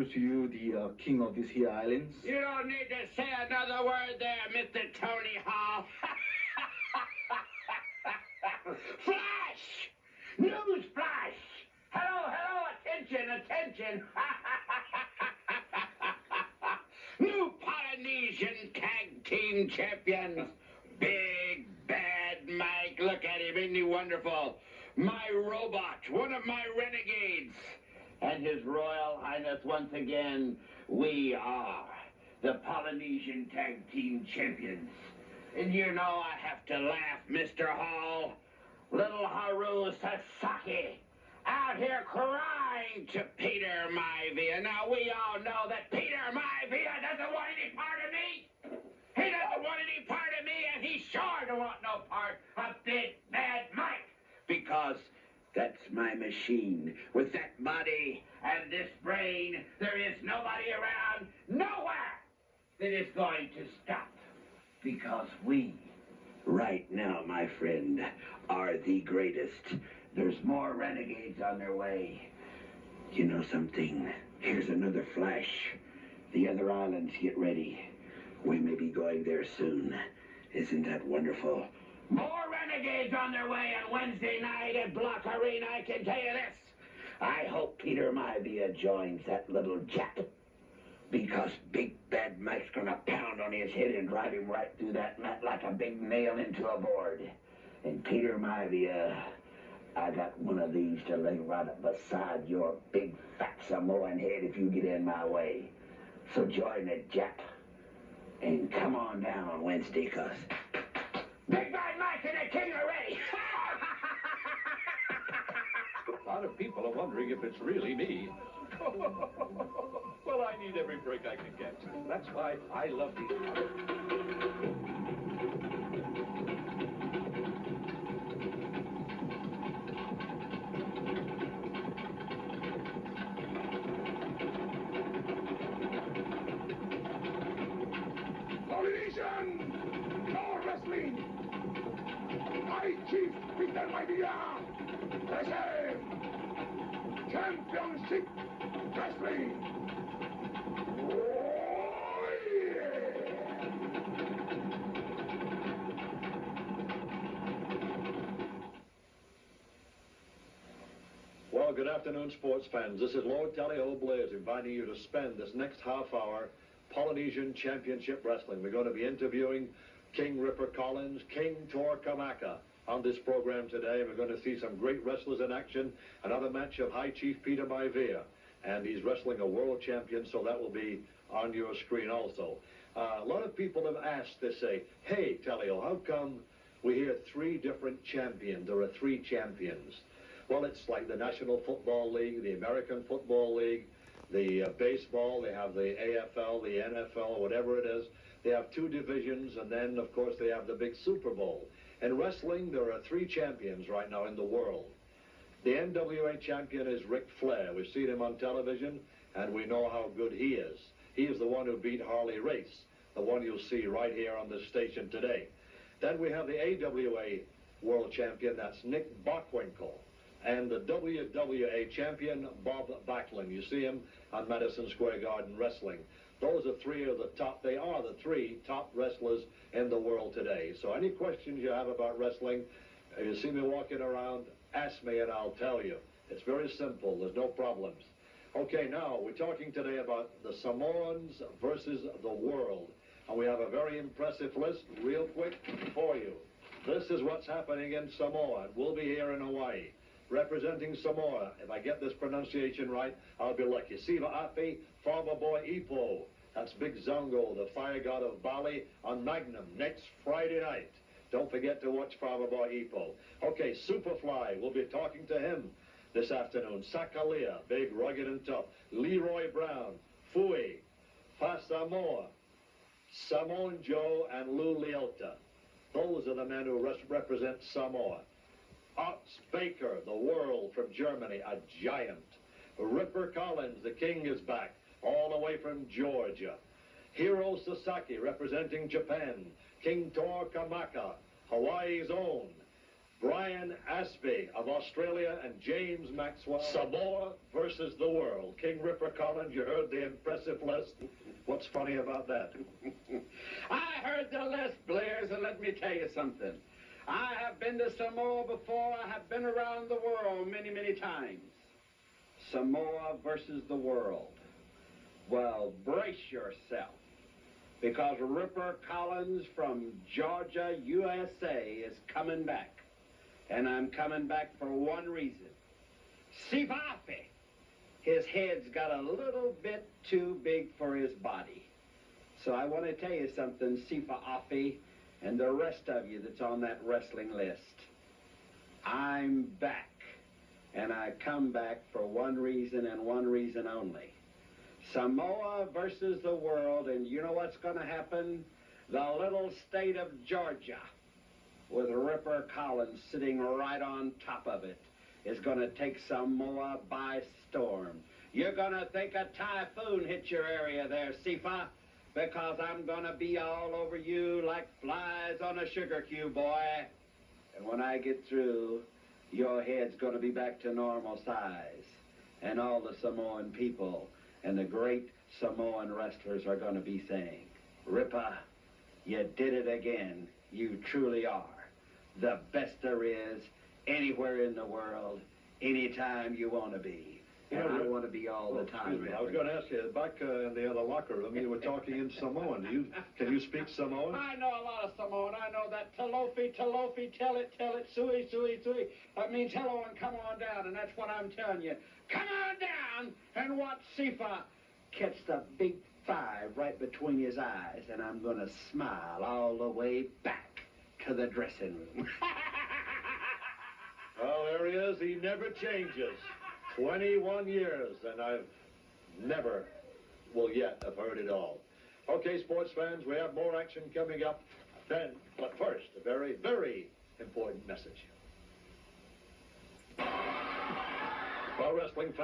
introduce to you the king of these here islands. You don't need to say another word there, Mr. Tony Hall. Flash! News flash! Hello, attention. New Polynesian Tag Team Champions. Big Bad Mike, look at him, isn't he wonderful? My robot, one of my renegades. And His Royal Highness, once again, we are the Polynesian Tag Team Champions. And you know I have to laugh, Mr. Hall. Little Haru Sasaki out here crying to Peter Maivia. Now, we all know that Peter Maivia doesn't want any part of me. He doesn't want any part of me, and he sure don't want no part of Big Bad Mike. Because that's my machine. With that body and this brain, there is nobody around, nowhere, that is going to stop. Because we, right now, my friend, are the greatest. There's more renegades on their way. You know something? Here's another flash. The other islands, get ready. We may be going there soon. Isn't that wonderful? More renegades on their way on Wednesday night at Block Arena, I can tell you this. I hope Peter Maivia joins that little Jap. Because Big Bad Mike's gonna pound on his head and drive him right through that mat like a big nail into a board. And Peter Maivia, I got one of these to lay right up beside your big fat Samoan head if you get in my way. So join the Jap. And come on down on Wednesday, cuz Big Bad Mike and the King are ready. A lot of people are wondering if it's really me. Well, I need every break I can get. That's why I love these. Polynesian! No wrestling! I, Chief Peter Maivia, present Championship Wrestling! Oh, yeah! Well, good afternoon, sports fans. This is Lord Tally-Ho Blaze inviting you to spend this next half hour Polynesian Championship Wrestling. We're going to be interviewing King Ripper Collins, King Tor Kamaka on this program today. We're going to see some great wrestlers in action. Another match of High Chief Peter Maivia, and he's wrestling a world champion, so that will be on your screen also. A lot of people have asked, they say, hey, Tally-Ho, how come we hear three different champions? There are three champions. Well, it's like the National Football League, the American Football League, the baseball, they have the AFL, the NFL, whatever it is. They have two divisions, and then, of course, they have the big Super Bowl. In wrestling, there are three champions right now in the world. The NWA champion is Ric Flair. We've seen him on television, and we know how good he is. He is the one who beat Harley Race, the one you'll see right here on this station today. Then we have the AWA world champion, that's Nick Bockwinkel. And the WWA champion, Bob Backlund. You see him on Madison Square Garden Wrestling. Those are three of the top, they are the three top wrestlers in the world today. So any questions you have about wrestling, if you see me walking around, ask me and I'll tell you. It's very simple, there's no problems. Okay, now we're talking today about the Samoans versus the world. And we have a very impressive list, real quick, for you. This is what's happening in Samoa. We'll be here in Hawaii. Representing Samoa, if I get this pronunciation right, I'll be lucky. Siva Api, Farmer Boy Ipo. That's Big Zongo, the fire god of Bali, on Magnum next Friday night. Don't forget to watch Farmer Boy Ipo. Okay, Superfly, we'll be talking to him this afternoon. Sakalia, big, rugged, and tough. Leroy Brown, Fui, Fasamoa, Samoan Joe, and Lou Liotta. Those are the men who represent Samoa. Ox Baker, the world from Germany, a giant. Ripper Collins, the king, is back, all the way from Georgia. Hiro Sasaki, representing Japan. King Tor Kamaka, Hawaii's own. Brian Aspey of Australia and James Maxwell. Samoa versus the world. King Ripper Collins, you heard the impressive list. What's funny about that? I heard the list, Blair's, and let me tell you something. I have been to Samoa before. I have been around the world many, many times. Samoa versus the world. Well, brace yourself, because Ripper Collins from Georgia, USA is coming back. And I'm coming back for one reason. Sivafi. His head's got a little bit too big for his body. So I want to tell you something, Sivafi, and the rest of you that's on that wrestling list. I'm back. And I come back for one reason and one reason only. Samoa versus the world, and you know what's going to happen? The little state of Georgia, with Ripper Collins sitting right on top of it, is going to take Samoa by storm. You're going to think a typhoon hit your area there, Sifa, because I'm going to be all over you like flies on a sugar cube, boy. And when I get through, your head's going to be back to normal size. And all the Samoan people and the great Samoan wrestlers are going to be saying, Ripper, you did it again. You truly are the best there is anywhere in the world, anytime you want to be. And I want to be all the time. I was going to ask you, back in the other locker room, you were talking in Samoan. Can you speak Samoan? I know a lot of Samoan. I know that talofi, tell it, sui, sui, sui. That means hello and come on down, and that's what I'm telling you. Come on down and watch Sifa catch the big 5 right between his eyes, and I'm going to smile all the way back to the dressing room. Well, there he is. He never changes. 21 years, and I've never will yet have heard it all. Okay, sports fans, we have more action coming up then. But first, a very, very important message. Well, wrestling fans,